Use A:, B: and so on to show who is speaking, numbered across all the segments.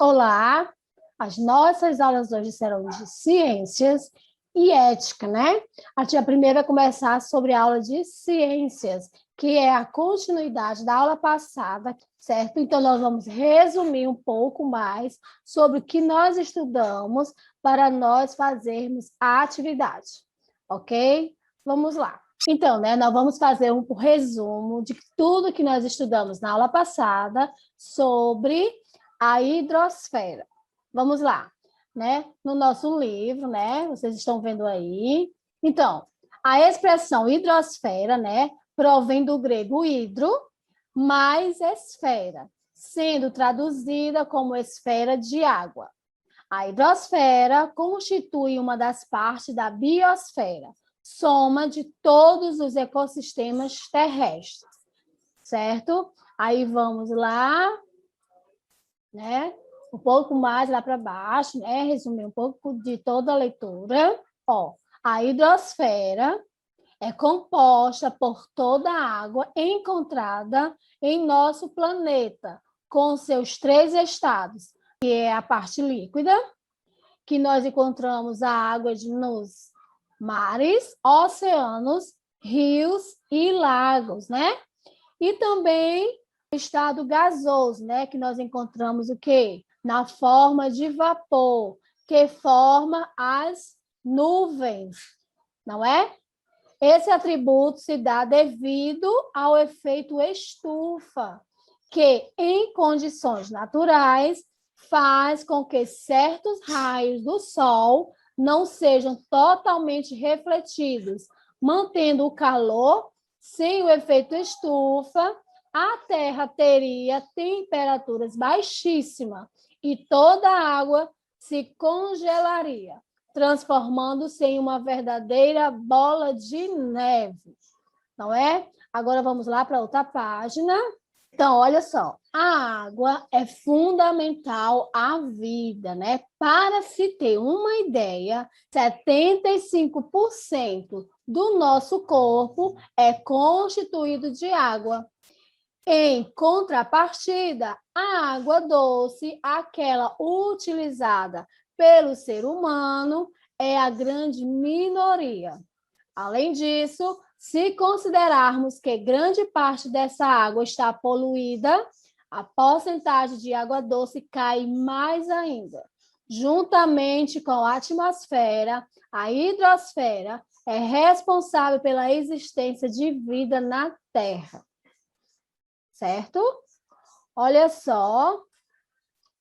A: Olá, as nossas aulas hoje serão de ciências e ética, né? A tia primeira vai começar sobre a aula de ciências, que é a continuidade da aula passada, certo? Então, nós vamos resumir um pouco mais sobre o que nós estudamos para nós fazermos a atividade, ok? Vamos lá. Então, né, nós vamos fazer um resumo de tudo que nós estudamos na aula passada sobre a hidrosfera. Vamos lá, né? No nosso livro, né? Vocês estão vendo aí. Então, a expressão hidrosfera, né, provém do grego hidro mais esfera, sendo traduzida como esfera de água. A hidrosfera constitui uma das partes da biosfera, soma de todos os ecossistemas terrestres, certo? Aí vamos lá, né? Um pouco mais lá para baixo, né? Resumir um pouco de toda a leitura. Ó, a hidrosfera é composta por toda a água encontrada em nosso planeta, com seus 3 estados, que é a parte líquida, que nós encontramos a água nos mares, oceanos, rios e lagos, né? E também o estado gasoso, né? Que nós encontramos o quê? Na forma de vapor, que forma as nuvens, não é? Esse atributo se dá devido ao efeito estufa, que, em condições naturais, faz com que certos raios do Sol não sejam totalmente refletidos, mantendo o calor. Sem o efeito estufa, a Terra teria temperaturas baixíssimas e toda a água se congelaria, transformando-se em uma verdadeira bola de neve, não é? Agora vamos lá para outra página. Então, olha só, a água é fundamental à vida, né? Para se ter uma ideia, 75% do nosso corpo é constituído de água. Em contrapartida, a água doce, aquela utilizada pelo ser humano, é a grande minoria. Além disso, se considerarmos que grande parte dessa água está poluída, a porcentagem de água doce cai mais ainda. Juntamente com a atmosfera, a hidrosfera é responsável pela existência de vida na Terra. Certo? Olha só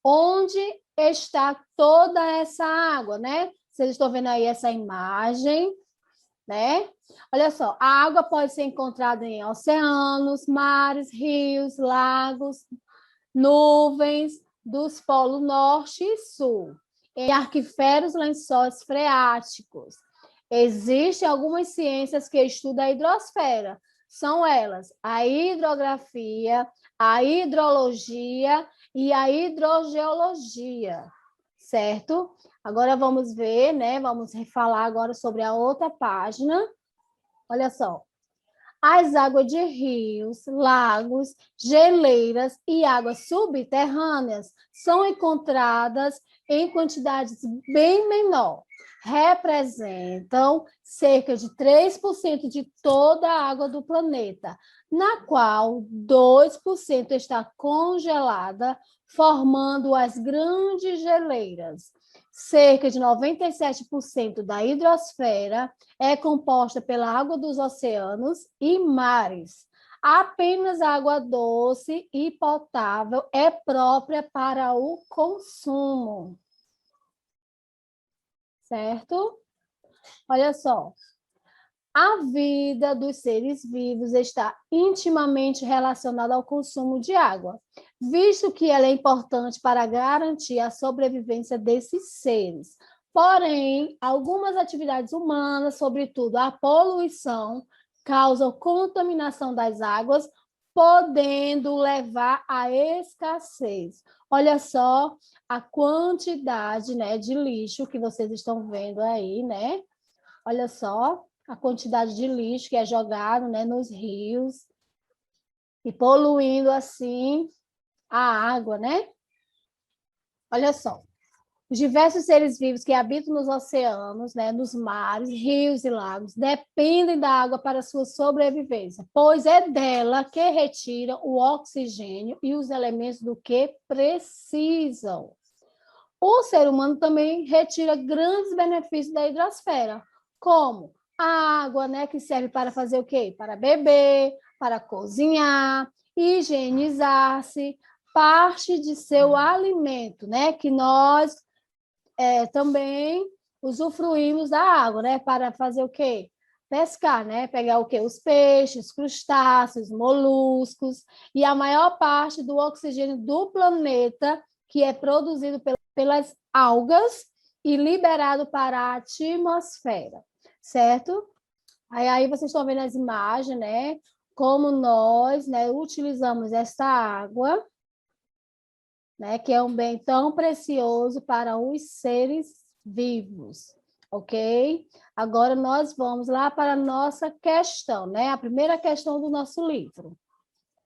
A: onde está toda essa água, né? Vocês estão vendo aí essa imagem, né? Olha só, a água pode ser encontrada em oceanos, mares, rios, lagos, nuvens dos polos norte e sul, em aquíferos, lençóis freáticos. Existem algumas ciências que estudam a hidrosfera. São elas a hidrografia, a hidrologia e a hidrogeologia, certo? Agora vamos ver, né? Vamos falar agora sobre a outra página. Olha só. As águas de rios, lagos, geleiras e águas subterrâneas são encontradas em quantidades bem menor. Representam cerca de 3% de toda a água do planeta, na qual 2% está congelada, formando as grandes geleiras. Cerca de 97% da hidrosfera é composta pela água dos oceanos e mares. Apenas a água doce e potável é própria para o consumo. Certo? Olha só. A vida dos seres vivos está intimamente relacionada ao consumo de água, visto que ela é importante para garantir a sobrevivência desses seres. Porém, algumas atividades humanas, sobretudo a poluição, causam contaminação das águas, podendo levar à escassez. Olha só a quantidade, né, de lixo que vocês estão vendo aí, né? Olha só a quantidade de lixo que é jogado, né, nos rios e poluindo assim a água, né? Olha só. Os diversos seres vivos que habitam nos oceanos, né, nos mares, rios e lagos, dependem da água para sua sobrevivência, pois é dela que retira o oxigênio e os elementos do que precisam. O ser humano também retira grandes benefícios da hidrosfera, como a água, né, que serve para fazer o quê? Para beber, para cozinhar, higienizar-se, parte de seu alimento, né, que nós também usufruímos da água, né? Para fazer o quê? Pescar, né? Pegar o quê? Os peixes, crustáceos, moluscos, e a maior parte do oxigênio do planeta que é produzido pelas algas e liberado para a atmosfera, certo? Aí vocês estão vendo as imagens, né? Como nós, né, utilizamos essa água, né, que é um bem tão precioso para os seres vivos, ok? Agora nós vamos lá para a nossa questão, né? A primeira questão do nosso livro.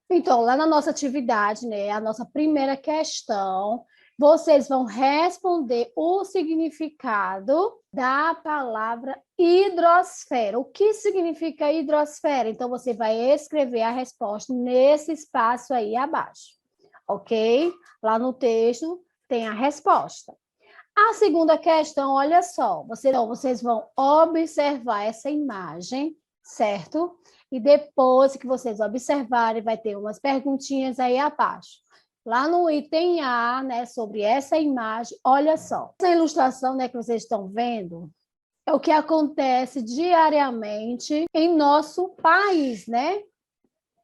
A: Então, lá na nossa atividade, né, a nossa primeira questão, vocês vão responder o significado da palavra hidrosfera. O que significa hidrosfera? Então, você vai escrever a resposta nesse espaço aí abaixo, ok? Lá no texto tem a resposta. A segunda questão, olha só, vocês vão observar essa imagem, certo? E depois que vocês observarem, vai ter umas perguntinhas aí abaixo. Lá no item A, né, sobre essa imagem, olha só. Essa ilustração, né, que vocês estão vendo, é o que acontece diariamente em nosso país, né?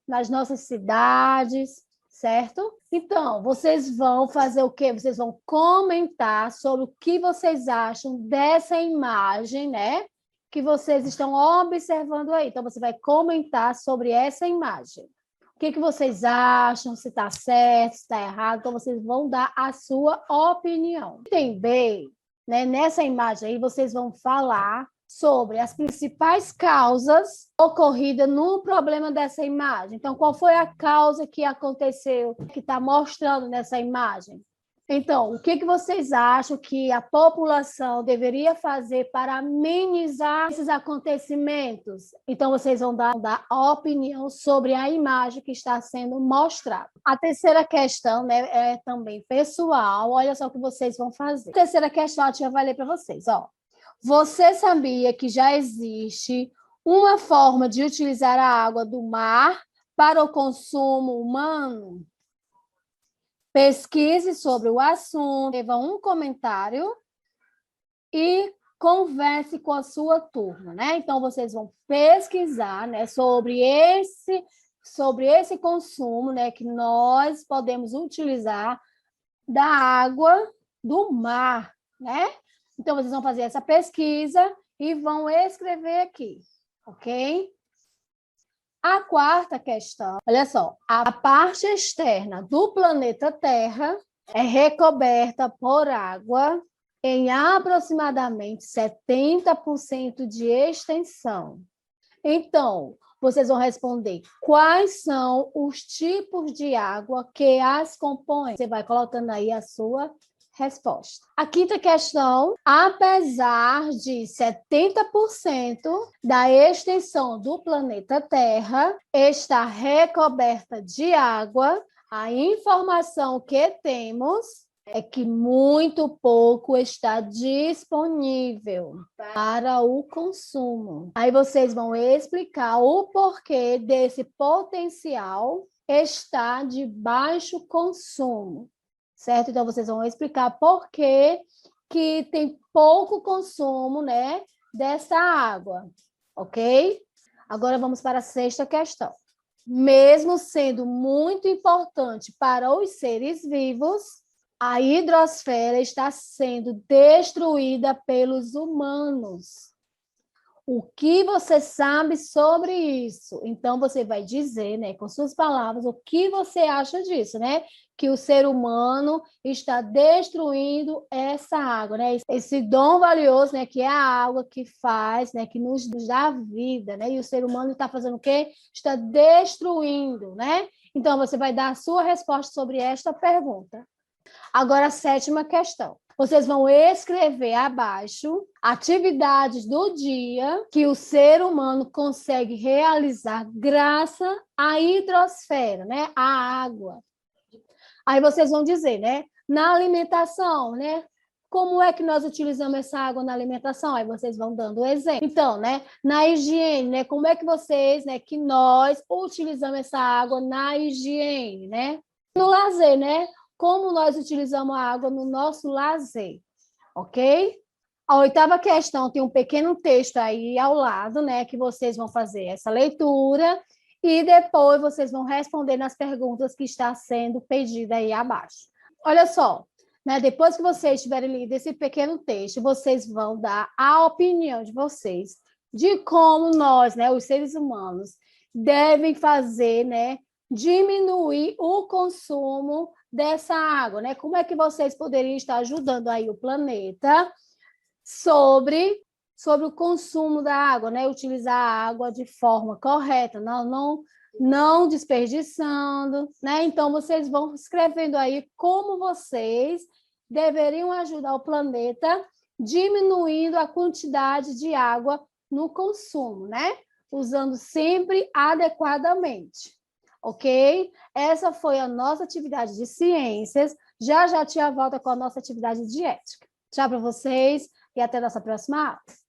A: Nas nossas cidades, certo? Então, vocês vão fazer o quê? Vocês vão comentar sobre o que vocês acham dessa imagem, né? Que vocês estão observando aí. Então, você vai comentar sobre essa imagem. O que vocês acham, se está certo, se está errado. Então, vocês vão dar a sua opinião. Item B, né? Nessa imagem aí, vocês vão falar sobre as principais causas ocorridas no problema dessa imagem. Então, qual foi a causa que aconteceu, que está mostrando nessa imagem? Então, o que vocês acham que a população deveria fazer para amenizar esses acontecimentos? Então, vocês vão dar a opinião sobre a imagem que está sendo mostrada. A terceira questão, né, é também pessoal. Olha só o que vocês vão fazer. A terceira questão, a tia vai ler para vocês, ó. Você sabia que já existe uma forma de utilizar a água do mar para o consumo humano? Pesquise sobre o assunto, escreva um comentário e converse com a sua turma, né? Então, vocês vão pesquisar, né, sobre esse consumo, né, que nós podemos utilizar da água do mar, né? Então, vocês vão fazer essa pesquisa e vão escrever aqui, ok? A quarta questão, olha só, a parte externa do planeta Terra é recoberta por água em aproximadamente 70% de extensão. Então, vocês vão responder quais são os tipos de água que as compõem. Você vai colocando aí a sua resposta. A quinta questão, apesar de 70% da extensão do planeta Terra estar recoberta de água, a informação que temos é que muito pouco está disponível para o consumo. Aí vocês vão explicar o porquê desse potencial estar de baixo consumo, certo? Então, vocês vão explicar por que tem pouco consumo, né, dessa água, ok? Agora vamos para a sexta questão. Mesmo sendo muito importante para os seres vivos, a hidrosfera está sendo destruída pelos humanos. O que você sabe sobre isso? Então, você vai dizer, né, com suas palavras, o que você acha disso, né? Que o ser humano está destruindo essa água, né? Esse dom valioso, né, que é a água que faz, né, que nos dá vida, né? E o ser humano está fazendo o quê? Está destruindo, né? Então, você vai dar a sua resposta sobre esta pergunta. Agora, a sétima questão. Vocês vão escrever abaixo atividades do dia que o ser humano consegue realizar graças à hidrosfera, né? À água. Aí vocês vão dizer, né? Na alimentação, né? Como é que nós utilizamos essa água na alimentação? Aí vocês vão dando o exemplo. Então, né? Na higiene, né? Como é que vocês, né? Que nós utilizamos essa água na higiene, né? No lazer, né? Como nós utilizamos a água no nosso lazer, ok? A oitava questão tem um pequeno texto aí ao lado, né? Que vocês vão fazer essa leitura e depois vocês vão responder nas perguntas que está sendo pedida aí abaixo. Olha só, né? Depois que vocês tiverem lido esse pequeno texto, vocês vão dar a opinião de vocês de como nós, né, os seres humanos, devem fazer, né, diminuir o consumo dessa água, né? Como é que vocês poderiam estar ajudando aí o planeta sobre o consumo da água, né? Utilizar a água de forma correta, não desperdiçando, né? Então, vocês vão escrevendo aí como vocês deveriam ajudar o planeta diminuindo a quantidade de água no consumo, né? Usando sempre adequadamente, ok? Essa foi a nossa atividade de ciências. Já já tia volta com a nossa atividade de ética. Tchau para vocês e até a nossa próxima aula.